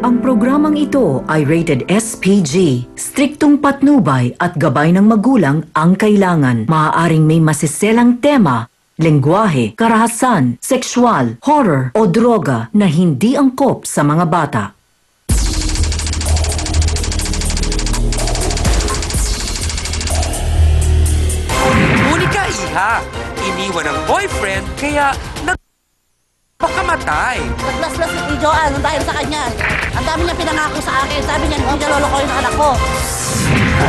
Ang programang ito ay rated SPG. Striktong patnubay at gabay ng magulang ang kailangan. Maaaring may masiselang tema, lengguwahe, karahasan, sexual, horror o droga na hindi angkop sa mga bata. Monica Iha, iniwan ng boyfriend kaya nagpakamatay. Naglaslas si Joanne dahil sa kanya. Ang dami niya pinangako sa akin. Sabi niya, hindi niya lolokohin ang anak ko.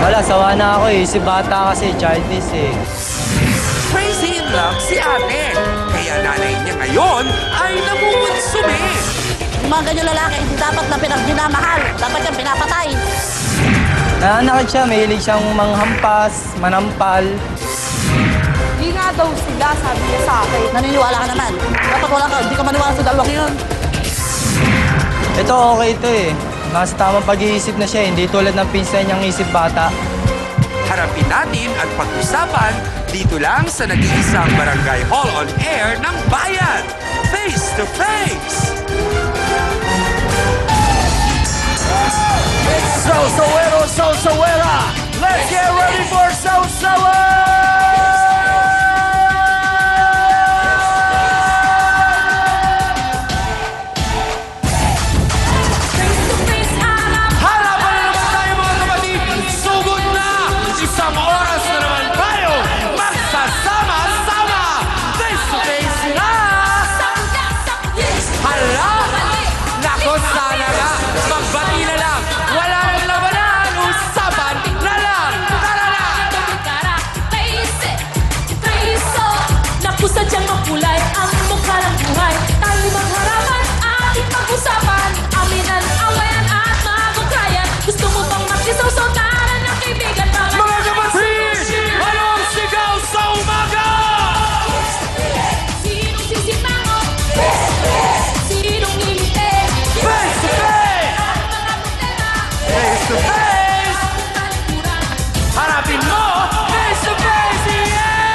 Wala, sawa na ako eh. Si bata kasi, childish eh. Crazy in love si ate. Kaya nanay niya ngayon ay namumunsumi. Yung mga ganyan lalaki, hindi dapat na pinagdinamahal. Dapat yung pinapatay. Nananakit siya, mahilig siyang manghampas, manampal. Di nga daw sila, sabi niya sa akin. Naniniwala ka naman. Dapat wala ka, hindi ka maniwala sa dalawang yun. Ito okay ito eh. Nasa tamang pag-iisip na siya, hindi tulad ng pinsan niyang isip bata. Harapin natin at pag-usapan dito lang sa nag-iisang Barangay Hall on Air ng Bayan. Face to Face! It's Sawera! Let's get ready for Saw-Sawa! Harapan na naman tayo mga kapatid! Sugod na! Isang oras na naman tayo! Magsasama-sama! Face to face na! Hala! Nako sana nga! Magbati na lang! Wala nang labanan! Usapan na lang! Tara na! Sadyang makulay ang mukha ng buhay. Tayo magharapan, ating pag-usapan. Aminan, awayan at mabukayan. Gusto mo bang makisaw sa taran ng kaibigan? Mga kapatid! Anong sigaw sa umaga? Sinong sisimango? Sinong ngingiti? Face to face! Ang mga problema? Face to face! Talikuran. Harapin mo! Face to face! Yeah!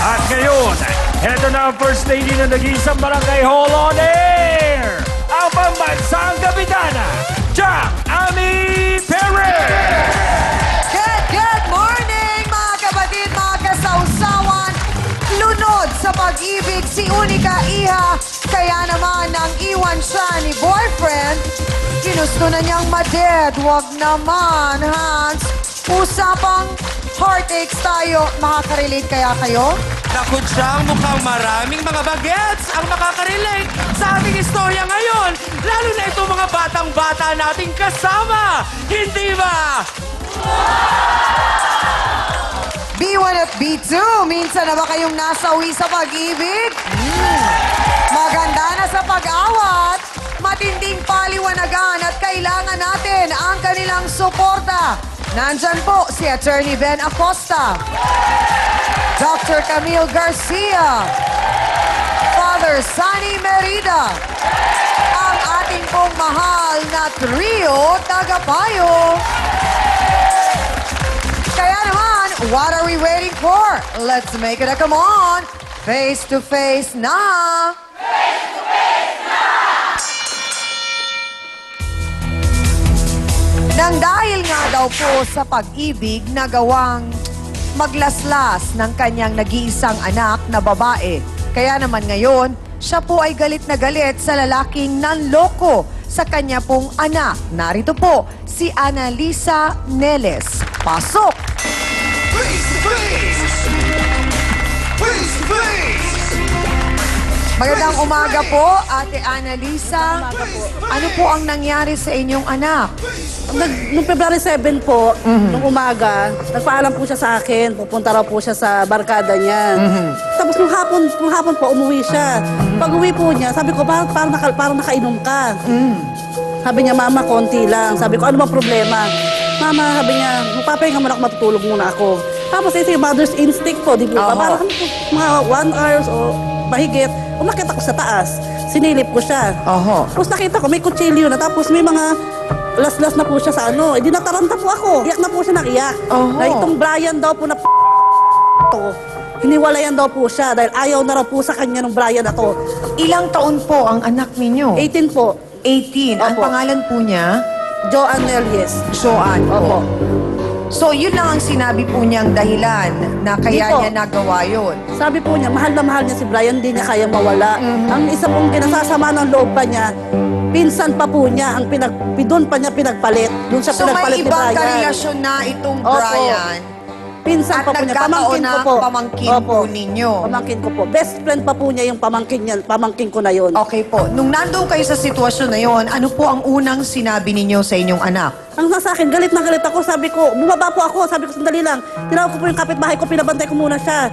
At ngayon, eto na ang first lady ng nag-iisang Barangay Hall on Air! Ang pambansang kapitana, Jack Ami Perez! Good morning, mga kapatid, mga kasawsawan. Lunod sa pag-ibig si Unica Iha. Kaya naman nang iwan siya ni boyfriend, ginusto na niyang ma-dead. Wag naman, Hans. Usapang heartaches tayo. Makaka-relate kaya kayo? Naku, Chang, mukhang maraming mga bagets ang makaka-relate sa ating istorya ngayon. Lalo na itong mga batang-bata nating kasama. Hindi ba? B1 at B2, minsan na ba kayong nasawi sa pag-ibig? Maganda na sa pag-awat, matinding paliwanagan at kailangan natin ang kanilang suporta. Nandyan po si Attorney Ben Acosta, Dr. Camille Garcia, Father Sunny Merida, ang ating pong mahal na trio tagapayo. Kaya naman, what are we waiting for? Let's make it a come on! Face to face na! Nang dahil nga daw po sa pag-ibig na gawang maglaslas ng kanyang nag-iisang anak na babae. Kaya naman ngayon, siya po ay galit na galit sa lalaking nanloko sa kanya pong anak. Narito po si Annalisa Neles. Pasok! Face to face! Face to face! Magandang umaga po, Ate Annalisa. Ano po ang nangyari sa inyong anak? Noong February 7 po, nung umaga, nagpaalam po siya sa akin. Pupunta raw po siya sa barkada niya. Tapos nung hapon po, umuwi siya. Pag uwi po niya, sabi ko, parang nakainom ka. Sabi niya, Mama, konti lang. Sabi ko, ano ba problema? Mama, sabi niya, magpapahinga muna ako, matutulog muna ako. Tapos ito yung mother's instinct po, di ba? Parang mga 1 hour o mahigit, umakit ako sa taas. Sinilip ko siya. Tapos nakita ko, may kutsilyo na. Tapos may mga las-las na po siya sa ano. Eh, di nataranta po ako. Iyak na po siya ng iyak. Na itong Brian daw po na to. hiniwalayan daw po siya dahil ayaw na raw po sa kanya ng Brian na to. Ilang taon po ang anak ninyo? 18 po, 18. Ang Opo. pangalan po niya? Joanne Elias. Joanne po. Opo. So, yun lang ang sinabi po niyang dahilan na kaya Hindi po. niya nagawa yun. Sabi po niya, mahal na mahal niya si Brian, hindi niya kaya mawala. Ang isa pong kinasasama ng loob pa niya, pinsan pa po niya, doon pa niya pinagpalit. Doon siya So, pinagpalit may ni ibang Brian. karelasyon na itong Opo. Brian. Pinsan At pa po niya, nagkataon pamangkin na ko po. pamangkin Opo. po ninyo. Pamangkin ko po. Best friend pa po niya yung pamangkin niya, pamangkin ko na yun. Okay po. Nung nandun kayo sa sitwasyon na yon, ano po ang unang sinabi ninyo sa inyong anak? Ang nasa akin, galit na galit ako. Sabi ko, bumaba po ako. Sabi ko, sandali lang. Tinawag ko po yung kapitbahay ko, pinabantay ko muna siya.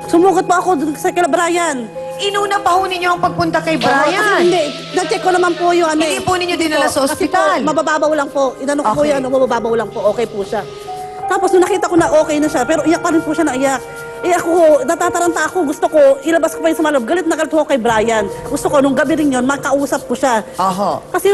Sumugot po ako dun sa kila Brian. Inuna pa ho ninyo ang pagpunta kay Kasi Brian. hindi, na-check ko naman po yung ano. Hindi po ninyo dinala sa Kasi ospital. po, mabababaw lang po. Inano ko po Okay. yung mabababaw lang po. Okay po siya. Tapos nung nakita ko na okay na siya, pero iyak pa rin po siya na iyak. Ako, natataranta ako. Gusto ko, ilabas ko pa yung sa maloob. Galit na galit ko kay Brian. Gusto ko, nung gabi rin yun, makausap ko siya. Aha. Kasi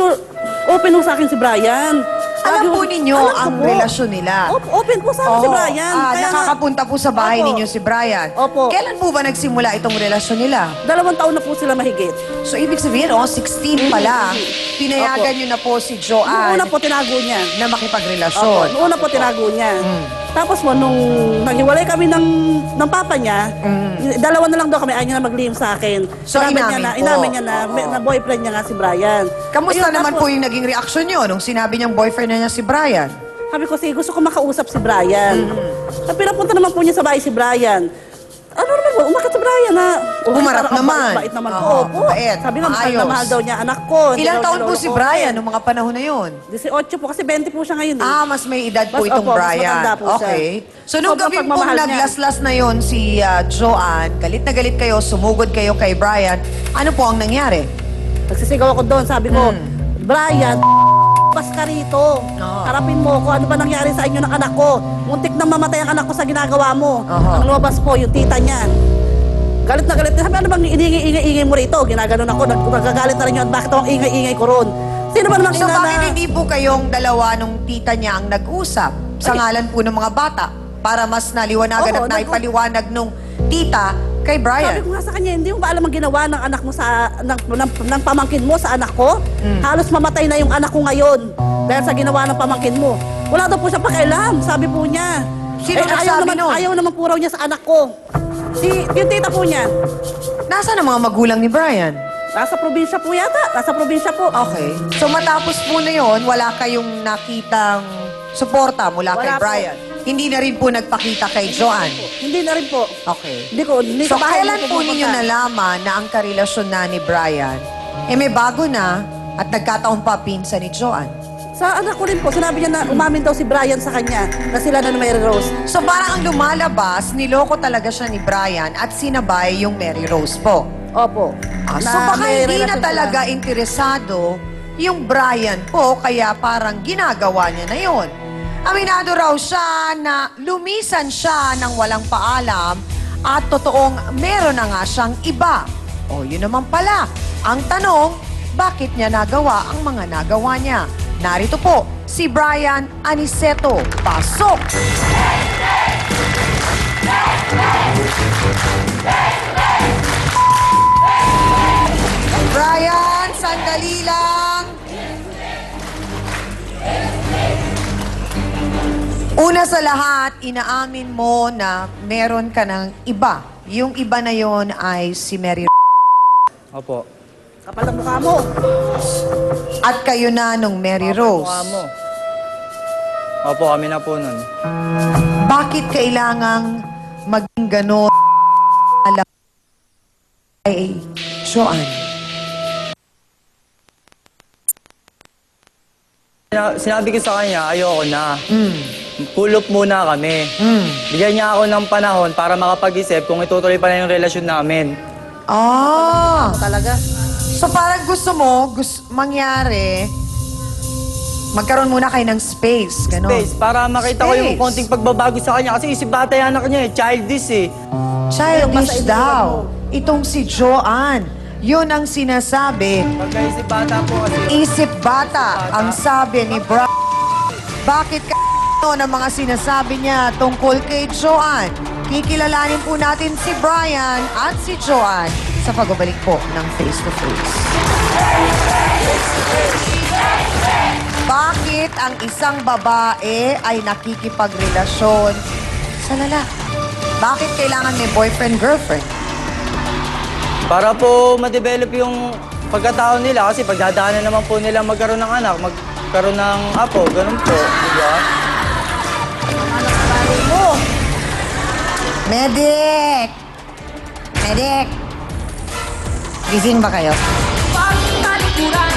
open ho sa akin si Brian. Alam Sabi po ko, ninyo alam ko ang po. relasyon nila. Open po sa akin si Oo. Brian. Kaya nga, Nakakapunta po sa bahay Opo. ninyo si Brian. Opo. Kailan po ba nagsimula itong relasyon nila? 2 taon na po sila mahigit. So, ibig sabihin, 16 pa lang, pinayagan nyo na po si Noong Joanne una po, tinago niya. na Opo, makipagrelasyon. noong una po tinago niya. Tapos mo, nung naghiwalay kami ng papa niya, 2 na lang daw kami, ayaw niya na maglihim sa akin. So, inamin po. Inamin niya na, na boyfriend niya nga si Brian. Kamusta Ayun, naman tapos, po yung naging reaksyon nyo nung sinabi niyang boyfriend na niya si Brian? Sabi ko, sige, gusto ko makausap si Brian. Pinapunta naman po niya sa bahay si Brian. Ano naman po, umakit si Brian na... Humarap parang ang naman. Bait naman po. Oo, Opo. bait. Sabi nga, mahal Maayos. na mahal daw niya anak ko. Hindi Ilang daw taon po niloloko si ko. Brian nung mga panahon na yun? 18 po, kasi 20 po siya ngayon. Eh. Mas may edad po Mas- itong opo, mas Brian. matanda po siya. Okay. So, nung Sobrang gabi po pagmamahal niya. naglaslas na yon si Joanne, galit na galit kayo, sumugod kayo kay Brian, ano po ang nangyari? Nagsisigaw ako doon, sabi ko, Brian, pas ka rito. Harapin mo ko, ano ba nangyari sa inyo ng anak ko? Muntik na mamatay ang anak ko sa ginagawa mo. Aha. Ang lumabas po, yung tita niya. Galit na galit. Sabi, ano bang ingay-ingay mo rito? Ginaganon ako, nagagalit na rin yun. Bakit ako ang ingay-ingay ko ron? Sino ba namang So, ina bakit na... hindi po kayong dalawa nung tita niya ang nag-usap sa ngalan po ng mga bata para mas naliwanagan Oo, at naipaliwanag nung tita kay Sabi Brian? ko nga sa kanya, hindi mo ba alam ang ginawa ng anak mo sa... ng pamangkin mo sa anak ko? Halos mamatay na yung anak ko ngayon dahil sa ginawa ng pamangkin mo. Wala daw po siya pakialam, sabi po niya. Sino ayaw nagsabi naman, nun? Ayaw naman po raw niya sa anak ko. Yung tita po niya. Nasaan ang mga magulang ni Brian? Nasa probinsya po yata. Nasa probinsya po. Okay. So, matapos po na yon, wala kayong nakitang suporta mula Wala kay po. Brian? Hindi na rin po nagpakita kay Joanne? Hindi na rin po. Okay. Hindi So, sa bahay kailan hindi po pumunta. ninyo nalaman na ang karelasyon na ni Brian, may bago na at nagkataon pa pinsan ni Joanne? Sa anak ko rin po, sinabi niya na umamin daw si Brian sa kanya na sila na Mary Rose. So parang ang lumalabas, niloko talaga siya ni Brian at sinabay yung Mary Rose po. Opo. So Na baka may hindi na relasyon talaga sila. interesado yung Brian po, kaya parang ginagawa niya na yon. Aminado raw siya na lumisan siya ng walang paalam at totoong meron na nga siyang iba. O yun naman pala, ang tanong, bakit niya nagawa ang mga nagawa niya? Narito po, si Brian Aniceto. Pasok! Brian, sandali lang. Una sa lahat, inaamin mo na meron ka ng iba. Yung iba na yon ay si Mary. Opo. Kapal ang mukha mo. At kayo na nung Mary Mukha Rose. mo. Opo, kami na po nun. Bakit kailangang maging ganon alam kay Joanne? Sinabi ko sa kanya, ayoko na. Pull up muna kami. Bigyan niya ako ng panahon para makapag-isip kung itutuloy pa na yung relasyon namin. Ah! Talaga. So parang gusto mo, mangyari, magkaroon muna kayo ng space, gano'n? Space, para makita ko yung Space. konting pagbabago sa kanya. Kasi isip bata yung anak niya eh, childish eh. Childish Yung daw. Itong si Joanne. Yun ang sinasabi. Pagka isip bata po kasi. Isip bata, ang sabi ni Brian. Bakit ka ng mga sinasabi niya tungkol kay Joanne? Kikilalanin po natin si Brian at si Joanne sa pagbabalik po ng Face to Face. Bakit ang isang babae ay nakikipagrelasyon sa lalaki? Bakit kailangan may boyfriend-girlfriend? Para po ma-develop yung pagkatao nila kasi pagdadaanan naman po nila magkaroon ng anak, magkaroon ng apo, ganun po, di ba? Medic! Medic! Gising ba kayo? Pag talikuran